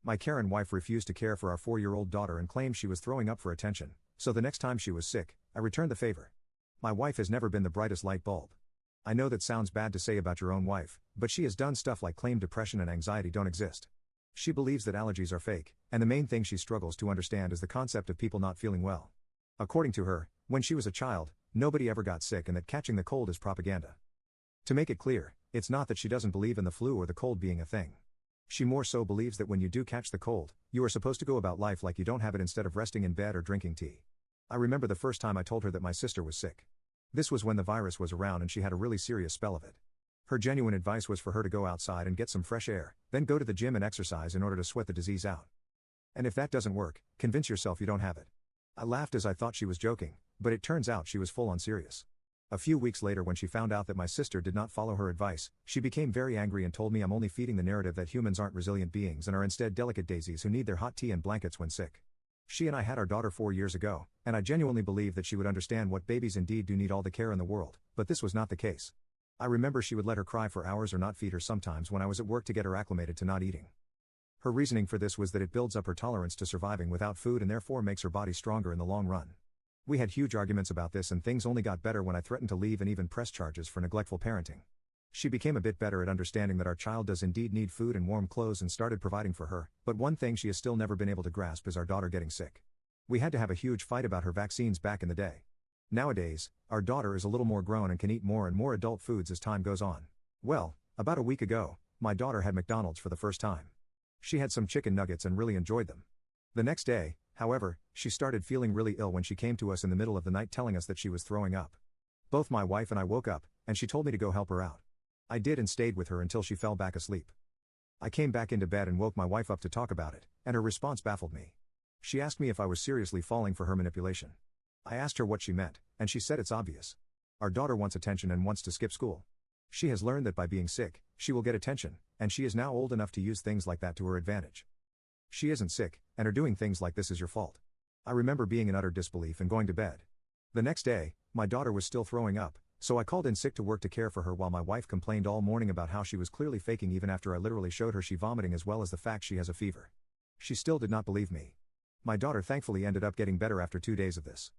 My Karen wife refused to care for our 4-year-old daughter and claimed she was throwing up for attention, so the next time she was sick, I returned the favor. My wife has never been the brightest light bulb. I know that sounds bad to say about your own wife, but she has done stuff like claim depression and anxiety don't exist. She believes that allergies are fake, and the main thing she struggles to understand is the concept of people not feeling well. According to her, when she was a child, nobody ever got sick and that catching the cold is propaganda. To make it clear, it's not that she doesn't believe in the flu or the cold being a thing. She more so believes that when you do catch the cold, you are supposed to go about life like you don't have it instead of resting in bed or drinking tea. I remember the first time I told her that my sister was sick. This was when the virus was around and she had a really serious spell of it. Her genuine advice was for her to go outside and get some fresh air, then go to the gym and exercise in order to sweat the disease out. And if that doesn't work, convince yourself you don't have it. I laughed as I thought she was joking, but it turns out she was full on serious. A few weeks later, when she found out that my sister did not follow her advice, she became very angry and told me I'm only feeding the narrative that humans aren't resilient beings and are instead delicate daisies who need their hot tea and blankets when sick. She and I had our daughter 4 years ago, and I genuinely believe that she would understand what babies indeed do need all the care in the world, but this was not the case. I remember she would let her cry for hours or not feed her sometimes when I was at work to get her acclimated to not eating. Her reasoning for this was that it builds up her tolerance to surviving without food and therefore makes her body stronger in the long run. We had huge arguments about this and things only got better when I threatened to leave and even press charges for neglectful parenting. She became a bit better at understanding that our child does indeed need food and warm clothes and started providing for her, but one thing she has still never been able to grasp is our daughter getting sick. We had to have a huge fight about her vaccines back in the day. Nowadays, our daughter is a little more grown and can eat more and more adult foods as time goes on. Well, about a week ago, my daughter had McDonald's for the first time. She had some chicken nuggets and really enjoyed them. The next day, however, she started feeling really ill when she came to us in the middle of the night telling us that she was throwing up. Both my wife and I woke up, and she told me to go help her out. I did and stayed with her until she fell back asleep. I came back into bed and woke my wife up to talk about it, and her response baffled me. She asked me if I was seriously falling for her manipulation. I asked her what she meant, and she said it's obvious. Our daughter wants attention and wants to skip school. She has learned that by being sick, she will get attention, and she is now old enough to use things like that to her advantage. She isn't sick, and her doing things like this is your fault. I remember being in utter disbelief and going to bed. The next day, my daughter was still throwing up, so I called in sick to work to care for her while my wife complained all morning about how she was clearly faking even after I literally showed her she vomiting as well as the fact she has a fever. She still did not believe me. My daughter thankfully ended up getting better after 2 days of this.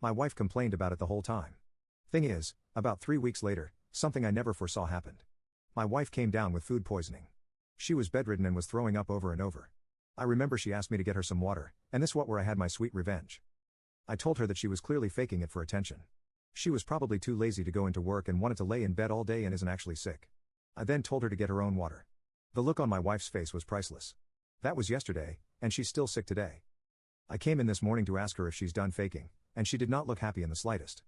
My wife complained about it the whole time. Thing is, about 3 weeks later, something I never foresaw happened. My wife came down with food poisoning. She was bedridden and was throwing up over and over. I remember she asked me to get her some water, and this was where I had my sweet revenge. I told her that she was clearly faking it for attention. She was probably too lazy to go into work and wanted to lay in bed all day and isn't actually sick. I then told her to get her own water. The look on my wife's face was priceless. That was yesterday, and she's still sick today. I came in this morning to ask her if she's done faking, and she did not look happy in the slightest.